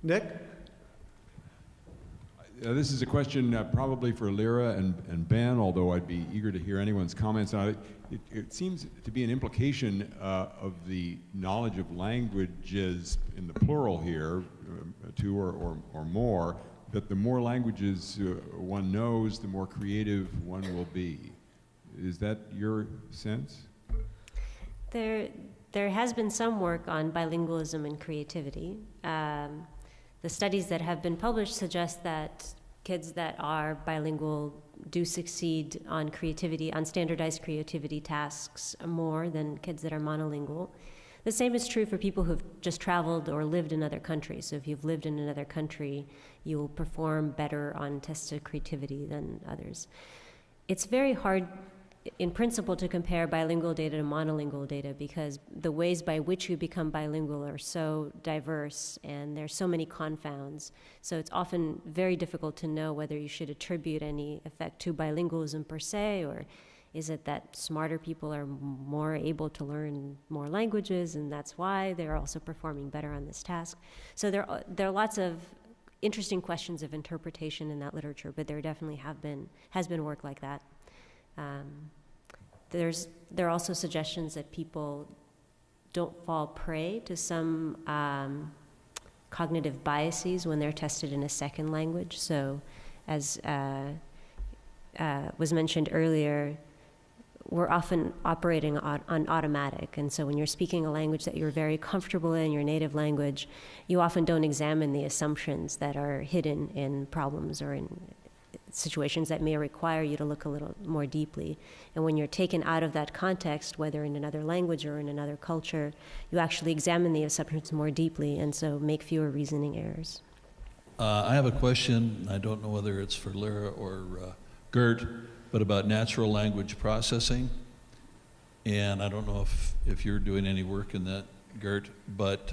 Nick? This is a question probably for Lyra and Ben, although I'd be eager to hear anyone's comments on it. It seems to be an implication of the knowledge of languages in the plural here, two or more, that the more languages one knows, the more creative one will be. Is that your sense? There has been some work on bilingualism and creativity. The studies that have been published suggest that kids that are bilingual do succeed on creativity, on standardized creativity tasks more than kids that are monolingual. The same is true for people who've just traveled or lived in other countries. So if you've lived in another country, you'll perform better on tests of creativity than others. It's very hard in principle to compare bilingual data to monolingual data because the ways by which you become bilingual are so diverse and there's so many confounds. So it's often very difficult to know whether you should attribute any effect to bilingualism per se, or is it that smarter people are more able to learn more languages and that's why they're also performing better on this task. So there are lots of interesting questions of interpretation in that literature, but there definitely has been work like that. There are also suggestions that people don't fall prey to some cognitive biases when they're tested in a second language. So as was mentioned earlier, we're often operating on automatic. And so when you're speaking a language that you're very comfortable in, your native language, you often don't examine the assumptions that are hidden in problems or in situations that may require you to look a little more deeply. And when you're taken out of that context, whether in another language or in another culture, you actually examine the assumptions more deeply and so make fewer reasoning errors. I have a question. I don't know whether it's for Lyra or Gert, but about natural language processing. And I don't know if you're doing any work in that, Gert, but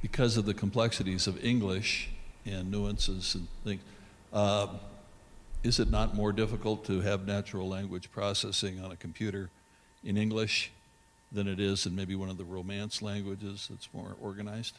because of the complexities of English and nuances and things, is it not more difficult to have natural language processing on a computer in English than it is in maybe one of the Romance languages that's more organized?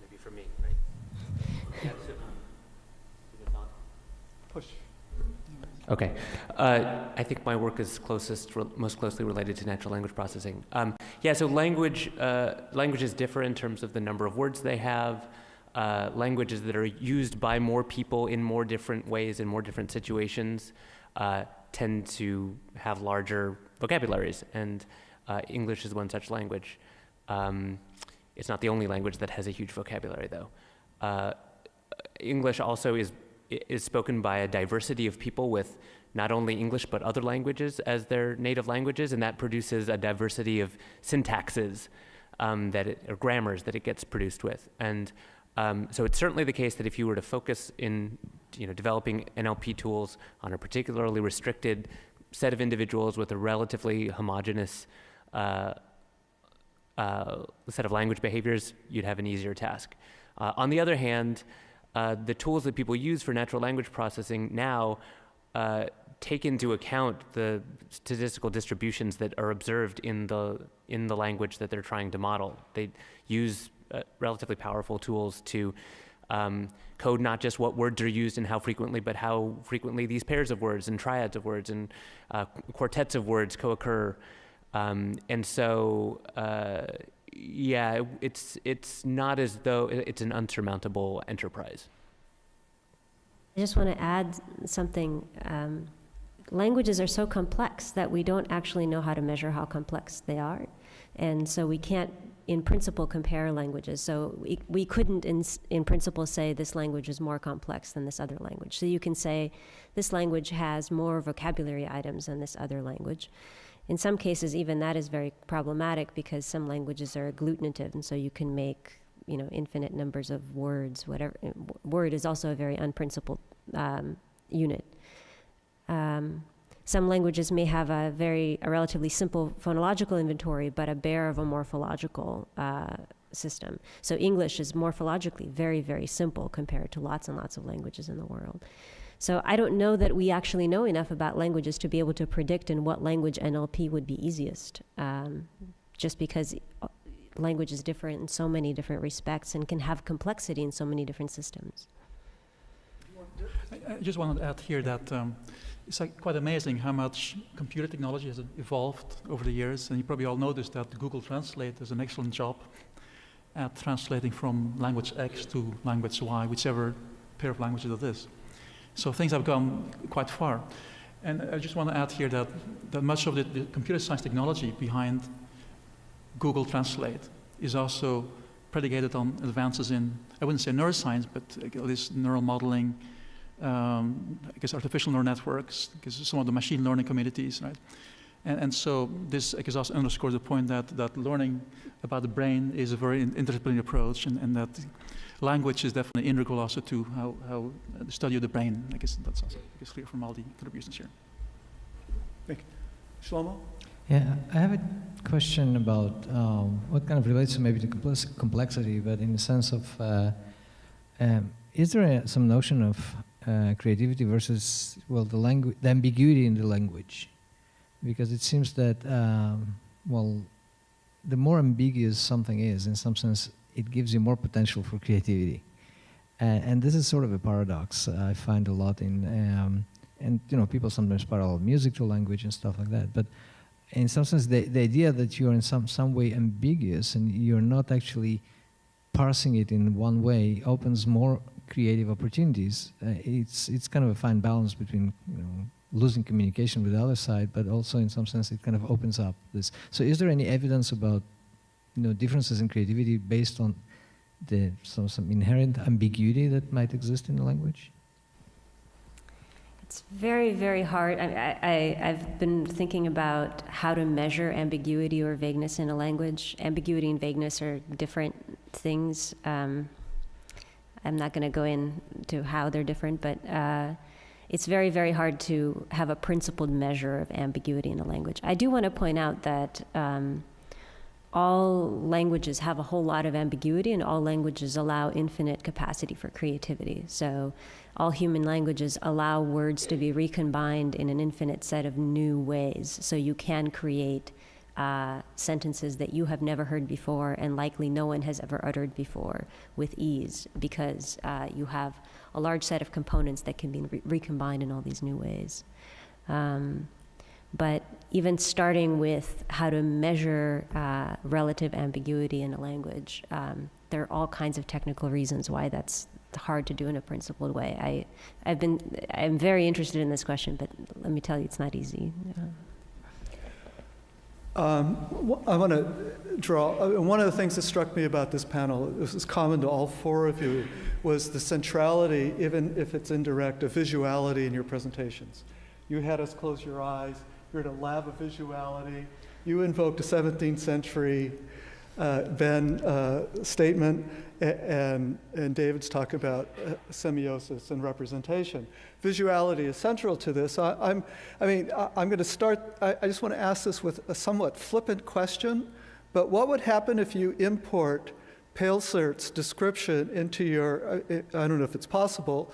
Maybe for me, right? Yeah, so, Push. okay. I think my work is most closely related to natural language processing. Yeah, so languages differ in terms of the number of words they have. Languages that are used by more people in more different ways in more different situations tend to have larger vocabularies, and English is one such language. It's not the only language that has a huge vocabulary, though. English also is spoken by a diversity of people with not only English but other languages as their native languages, and that produces a diversity of syntaxes or grammars that it gets produced with. And so it's certainly the case that if you were to focus in developing NLP tools on a particularly restricted set of individuals with a relatively homogeneous set of language behaviors, you'd have an easier task. On the other hand, the tools that people use for natural language processing now take into account the statistical distributions that are observed in the language that they're trying to model. They use relatively powerful tools to code not just what words are used and how frequently, but how frequently these pairs of words and triads of words and quartets of words co-occur. And so, yeah, it's not as though it's an unsurmountable enterprise. I just want to add something. Languages are so complex that we don't actually know how to measure how complex they are. And so we can't, in principle, compare languages. So we couldn't, in principle, say this language is more complex than this other language. So you can say this language has more vocabulary items than this other language. In some cases, even that is very problematic because some languages are agglutinative, and so you can make infinite numbers of words. Whatever word is also a very unprincipled unit. Some languages may have a relatively simple phonological inventory, but a bare of a morphological system. So English is morphologically very, very simple compared to lots and lots of languages in the world. So I don't know that we actually know enough about languages to be able to predict in what language NLP would be easiest, just because language is different in so many different respects and can have complexity in so many different systems. I just want to add here that it's quite amazing how much computer technology has evolved over the years, and you probably all noticed that Google Translate does an excellent job at translating from language X to language Y, whichever pair of languages it is. So things have gone quite far. And I just want to add here that much of the computer science technology behind Google Translate is also predicated on advances in, I wouldn't say neuroscience, but at least neural modeling, I guess artificial neural networks, because some of the machine learning communities, right? And so this, I guess, also underscores the point that learning about the brain is a very interdisciplinary approach, and that language is definitely integral also to how the study of the brain. I guess that's also clear from all the contributions here. Thank you. Shlomo? Yeah, I have a question about what kind of relates to maybe the complexity, but in the sense of, is there some notion of creativity versus, well, the ambiguity in the language? Because it seems that, well, the more ambiguous something is, in some sense, it gives you more potential for creativity. And this is sort of a paradox I find a lot in, and you know, people sometimes parallel music to language and stuff like that. But in some sense, the idea that you're in some way ambiguous and you're not actually parsing it in one way opens more creative opportunities. It's kind of a fine balance between, you know, losing communication with the other side, but also in some sense it kind of opens up this. So is there any evidence about, you know, differences in creativity based on some inherent ambiguity that might exist in the language? It's very, very hard. I've been thinking about how to measure ambiguity or vagueness in a language. Ambiguity and vagueness are different things. I'm not going to go into how they're different, but it's very, very hard to have a principled measure of ambiguity in a language. I do want to point out that all languages have a whole lot of ambiguity, and all languages allow infinite capacity for creativity. So all human languages allow words to be recombined in an infinite set of new ways. So you can create sentences that you have never heard before and likely no one has ever uttered before with ease, because you have a large set of components that can be recombined in all these new ways. But even starting with how to measure relative ambiguity in a language, there are all kinds of technical reasons why that's hard to do in a principled way. I'm very interested in this question, but let me tell you, it's not easy. I want to draw, one of the things that struck me about this panel, this is common to all four of you, was the centrality, even if it's indirect, of visuality in your presentations. You had us close your eyes. You're in a lab of visuality. You invoked a 17th century statement, and David's talk about semiosis and representation. Visuality is central to this. I'm going to start, I just want to ask this with a somewhat flippant question, but what would happen if you import Palesert's description into your, I don't know if it's possible,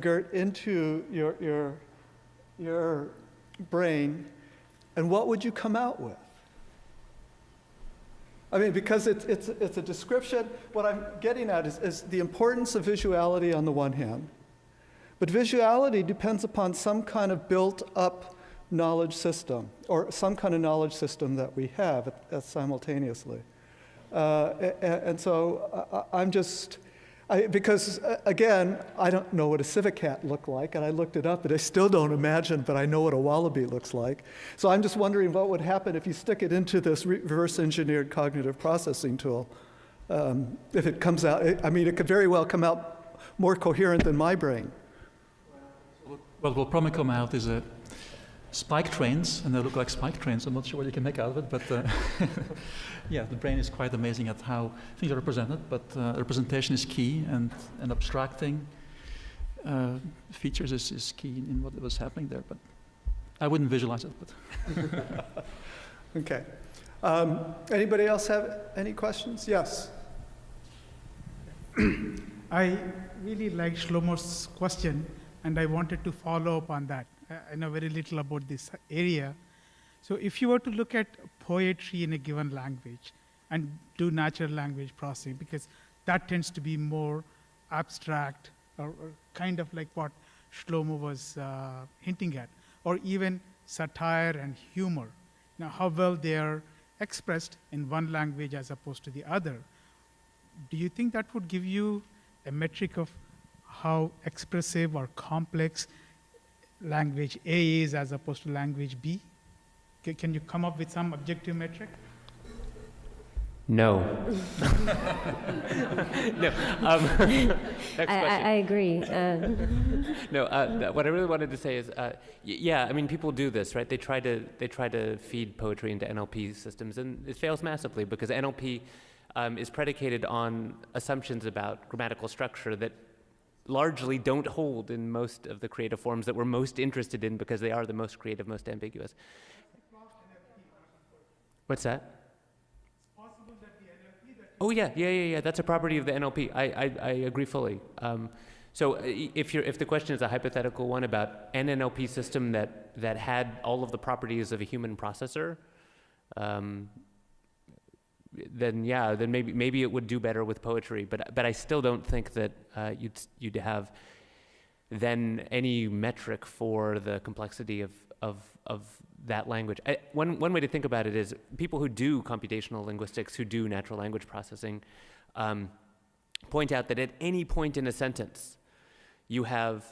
Gert, into your brain, and what would you come out with? I mean, because it's a description. What I'm getting at is the importance of visuality on the one hand, but visuality depends upon some kind of built-up knowledge system, or some kind of knowledge system that we have simultaneously. And so I'm just, because again, I don't know what a civet cat looked like, and I looked it up, and I still don't imagine, but I know what a wallaby looks like. So I'm just wondering what would happen if you stick it into this reverse engineered cognitive processing tool. If it comes out, I mean, it could very well come out more coherent than my brain. What will probably come out is spike trains, and they look like spike trains. I'm not sure what you can make out of it, but yeah, the brain is quite amazing at how things are represented, but representation is key, and abstracting features is key in what was happening there, but I wouldn't visualize it. But Okay. Anybody else have any questions? Yes. I really like Shlomo's question, and I wanted to follow up on that. I know very little about this area. So if you were to look at poetry in a given language, and do natural language processing, because that tends to be more abstract or kind of like what Shlomo was hinting at, or even satire and humor. Now, how well they are expressed in one language as opposed to the other. Do you think that would give you a metric of how expressive or complex language A is as opposed to language B? Can you come up with some objective metric? No. No. Next question. I agree. No. What I really wanted to say is, yeah. I mean, people do this, right? They try to feed poetry into NLP systems, and it fails massively because NLP is predicated on assumptions about grammatical structure that largely don't hold in most of the creative forms that we're most interested in because they are the most creative, most ambiguous. What's that? Oh yeah. That's a property of the NLP. I agree fully. So if the question is a hypothetical one about an NLP system that had all of the properties of a human processor, then maybe it would do better with poetry. But I still don't think that you'd have then any metric for the complexity of that language. One way to think about it is people who do computational linguistics, who do natural language processing, point out that at any point in a sentence, you have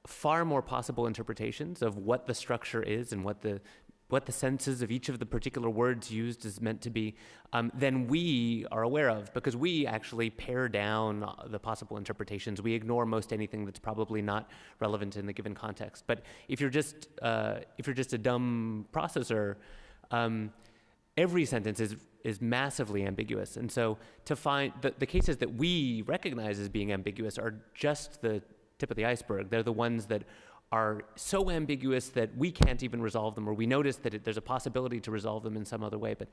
far more possible interpretations of what the structure is and what the senses of each of the particular words used is meant to be than we are aware of, because we actually pare down the possible interpretations. We ignore most anything that's probably not relevant in the given context. But if you're just a dumb processor, every sentence is massively ambiguous. And so to find the cases that we recognize as being ambiguous are just the tip of the iceberg. They're the ones that are so ambiguous that we can't even resolve them, or we notice that there's a possibility to resolve them in some other way. But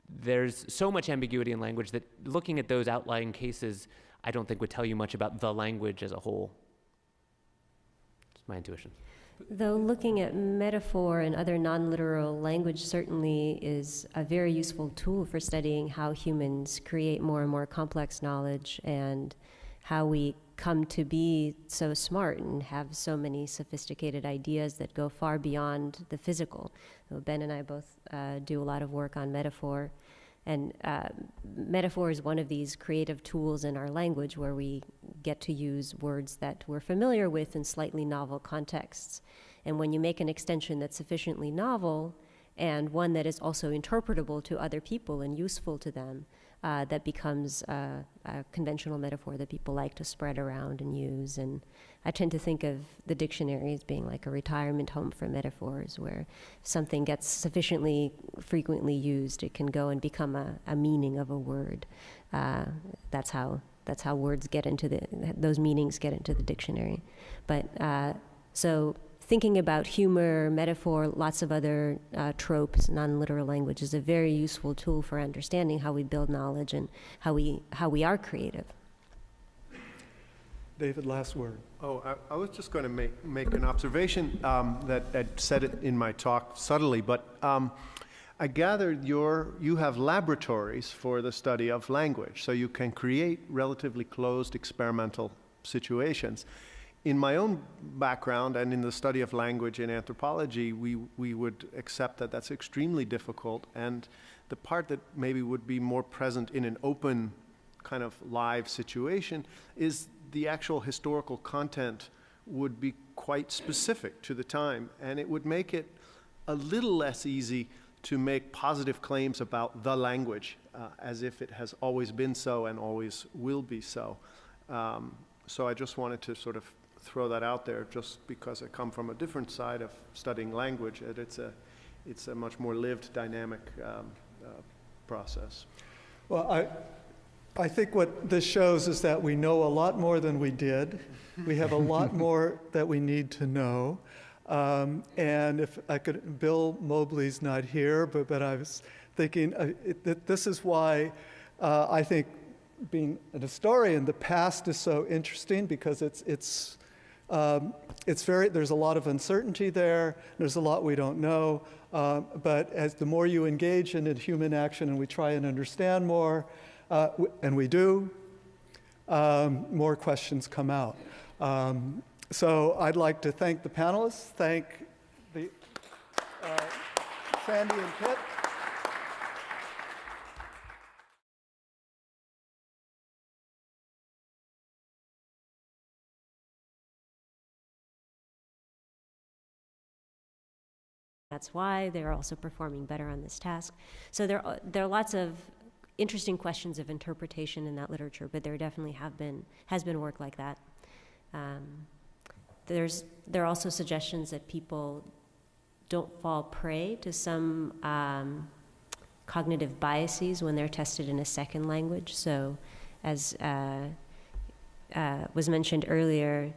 there's so much ambiguity in language that looking at those outlying cases, I don't think would tell you much about the language as a whole. It's my intuition. Though looking at metaphor and other non-literal language certainly is a very useful tool for studying how humans create more and more complex knowledge and how we come to be so smart and have so many sophisticated ideas that go far beyond the physical. So Ben and I both do a lot of work on metaphor, and metaphor is one of these creative tools in our language where we get to use words that we're familiar with in slightly novel contexts. And when you make an extension that's sufficiently novel and one that is also interpretable to other people and useful to them, that becomes a conventional metaphor that people like to spread around and use. And I tend to think of the dictionary as being like a retirement home for metaphors, where if something gets sufficiently frequently used, it can go and become a meaning of a word. That's how words get into those meanings get into the dictionary. But so thinking about humor, metaphor, lots of other tropes, non-literal language is a very useful tool for understanding how we build knowledge and how we are creative. David, last word. Oh, I was just going to make an observation that I said it in my talk subtly, but I gathered you have laboratories for the study of language, so you can create relatively closed experimental situations. In my own background and in the study of language in anthropology, we would accept that that's extremely difficult, and the part that maybe would be more present in an open kind of live situation is the actual historical content would be quite specific to the time, and it would make it a little less easy to make positive claims about the language as if it has always been so and always will be so. So I just wanted to sort of throw that out there, just because I come from a different side of studying language, and it's a much more lived, dynamic process. Well, I think what this shows is that we know a lot more than we did. We have a lot more that we need to know. And if I could, Bill Mobley's not here, but I was thinking that this is why I think being an historian, the past is so interesting, because it's There's a lot of uncertainty there. There's a lot we don't know. But as the more you engage in human action and we try and understand more, and we do, more questions come out. So I'd like to thank the panelists, thank the Sandy and Kit. That's why they're also performing better on this task. So there are lots of interesting questions of interpretation in that literature, but there definitely has been work like that. There are also suggestions that people don't fall prey to some cognitive biases when they're tested in a second language. So as was mentioned earlier,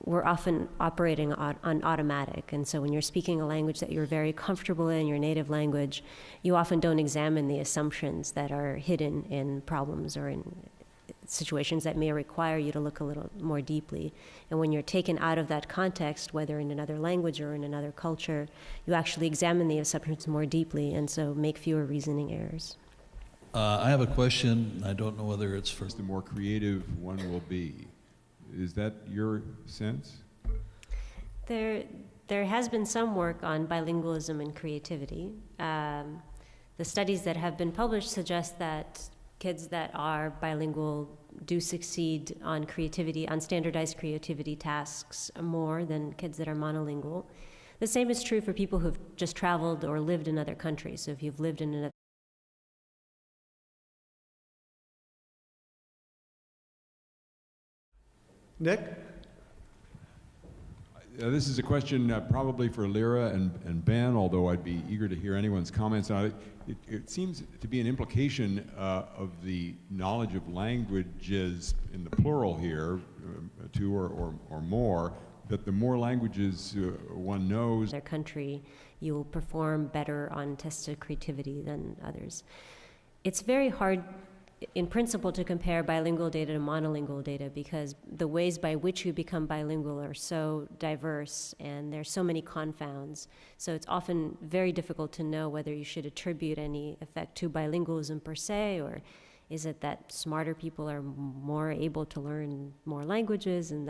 we're often operating on automatic. And so when you're speaking a language that you're very comfortable in, your native language, you often don't examine the assumptions that are hidden in problems or in situations that may require you to look a little more deeply. And when you're taken out of that context, whether in another language or in another culture, you actually examine the assumptions more deeply and so make fewer reasoning errors. I have a question. I don't know whether it's for... The more creative one will be. Is that your sense? There has been some work on bilingualism and creativity. The studies that have been published suggest that kids that are bilingual do succeed on creativity, on standardized creativity tasks more than kids that are monolingual. The same is true for people who've just traveled or lived in other countries. So if you've lived in another Nick? This is a question probably for Lyra and Ben, although I'd be eager to hear anyone's comments on it. It seems to be an implication of the knowledge of languages in the plural here, two or more, that the more languages one knows. Their country, you will perform better on tests of creativity than others. It's very hard in principle to compare bilingual data to monolingual data because the ways by which you become bilingual are so diverse and there's so many confounds. So it's often very difficult to know whether you should attribute any effect to bilingualism per se, or is it that smarter people are more able to learn more languages and